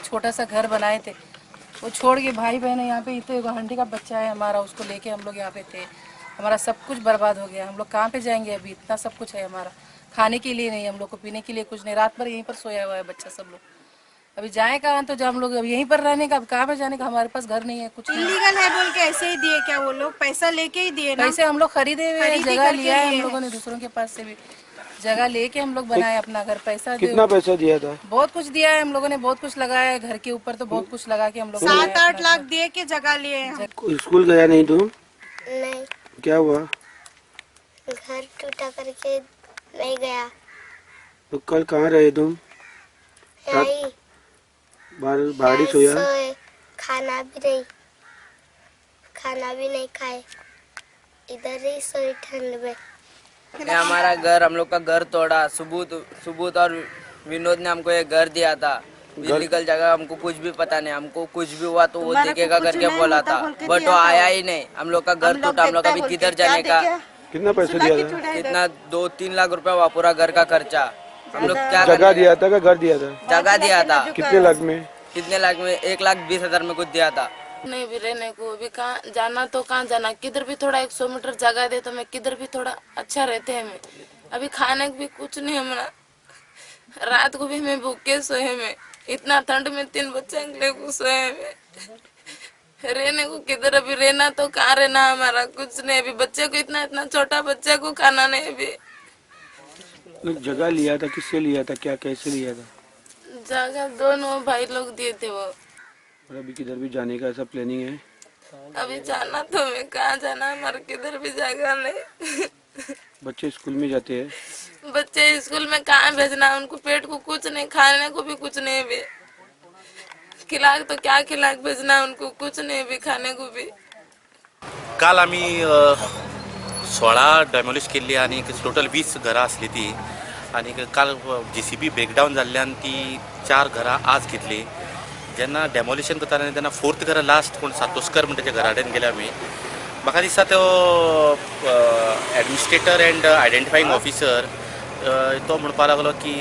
छोटा सा घर बनाए थे, वो छोड़ के भाई बहन यहाँ पे इतने आंटी का बच्चा है हमारा, उसको लेके हम लोग यहाँ पे थे। हमारा सब कुछ बर्बाद हो गया। हम लोग कहाँ पे जाएंगे अभी? इतना सब कुछ है हमारा, खाने के लिए नहीं, हम लोग को पीने के लिए कुछ नहीं। रात भर यहीं पर सोया हुआ है बच्चा सब लोग। अभी जाए कहाँ? तो जब हम लोग अब यहीं पर रहने का, अब कहाँ पे जाने का? हमारे पास घर नहीं है, कुछ नहीं। इलीगल है बोल के ऐसे ही दिए क्या वो लोग? पैसा लेके ही दिए ना? पैसे हम लोग खरीदे हुए हैं, खरीदी जगह करके लिया है हम लिए लोगों ने दूसरों के पास से भी, जगह लेके हम लोग बनाए अपना घर। पैसा कितना पैसा दिया था? बहुत कुछ दिया है हम लोगों ने, बहुत कुछ लगाया है घर के ऊपर, तो बहुत कुछ लगा के हम लोग 7-8 लाख दिए के जगह लिए हैं। स्कूल गया नहीं तुम? नहीं, क्या हुआ? घर टूटा करके नहीं गया। तो कल कहाँ रहे तुम? यही बाहर ही सोया? सोए, खाना भी नहीं खाए, इधर ही सोई ठंड में। ये हमारा घर, हम लोग का घर तोड़ा। सुबूत और विनोद ने हमको एक घर दिया था, इलीगल जगह। हमको कुछ भी पता नहीं, हमको कुछ भी हुआ तो वो देखेगा करके बोला था, बट वो आया ही नहीं। हम लोग का घर टूटा, हम लोग अभी किधर जाने का? कितना पैसा दिया था? कितना 2-3 लाख रुपया हुआ पूरा घर का खर्चा। हम लोग क्या जगह दिया था क्या घर दिया था? जगह दिया था। कितने लाख में? कितने लाख में? 1,20,000 में कुछ दिया था। नहीं भी रहने को, अभी कहाँ जाना, तो कहाँ जाना? किधर भी थोड़ा 100 मीटर जगह दे तो मैं किधर भी थोड़ा अच्छा रहते हैं। मैं अभी खाने को भी कुछ नहीं हमारा, रात को भी मैं भूखे सोए में, इतना ठंड में 3 बच्चे लेके सोए में। रहने को किधर? अभी रहना तो कहाँ रहना हमारा, कुछ नहीं। अभी बच्चे को इतना छोटा बच्चे को खाना नहीं। अभी जगह लिया था, किससे लिया था, क्या कैसे लिया था? जगह दोनों भाई लोग दिए थे वो। और अभी किधर भी जाने का ऐसा प्लानिंग है? अभी जाना तो मैं कहाँ जाना, हमारे किधर भी जगह नहीं। बच्चे स्कूल में जाते हैं? बच्चे स्कूल में कहाँ भेजना? उनको पेट को कुछ नहीं, खाने को भी कुछ नहीं। भी खिला तो क्या खिला भेजना उनको? कुछ नहीं भी, खाने को भी। काल आम्ही 16 डेमोलिश केल्ली आणि टोटल 20 घरां आसली ती, आणि काल JCB ब्रेकडावन जाल्ल्यान ती 4 घरां आज घेतली. जेन्ना डेमोलिशन करताले तेन्ना 4th घर लास्ट कोण सातोस्कर म्हणटा घरा कडेन गेले आमी. म्हाका दिसता तो एडमिनिस्ट्रेटर एंड आयडेंटिफायींग ऑफिसर तो म्हणपा लागलो की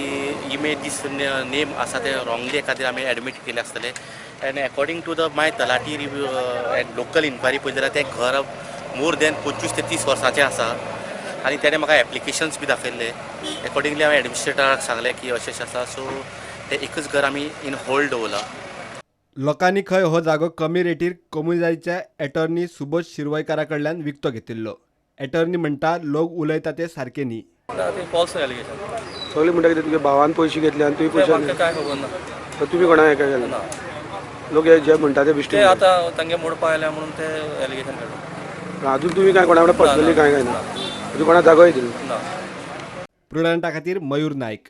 यू मे दीस नेम आसा ते रॉंगली एखादी आमी एडमीट केले आसतले. And according to the my talathi review and local inquiry पळयली जाल्यार तें घर मोर दॅन 25 ते 30 वर्सांचें आसा. आनी तेणें म्हाका एप्लिकेशन्स बी दाखयल्ले. अकॉर्डिंगली हांवें एडमिनिस्ट्रेटराक सांगलें की अशें आसा. सो ते एकच घर आमी इन होल्ड दवरला. लोकांनी खंय हो जागो कमी रेटीर कमुजायच्या एटर्नी सुबोध शिरवयकारा कडल्यान विकतो घेतिल्लो. एटर्नी म्हणटा लोक उलयता ते सारके न्ही. फॉल्स एलिगेशन सगळे म्हणटा कितें तुगे भावान पयशे घेतले आनी तुवें पयशे म्हाका काय खबर ना. तर तुमी कोणा हेका गेले? लोक हे जे म्हणटा ते ते बिश्टे आतां तांगे मोडपा आयल्या म्हणून ते एलिगेशन काडले. अजून तुम्ही काय कोणा कडेन पर्सनली काय काय ना? अजून कोणा जागोय दिलो ना. प्रुडंटा खातीर मयूर नायक.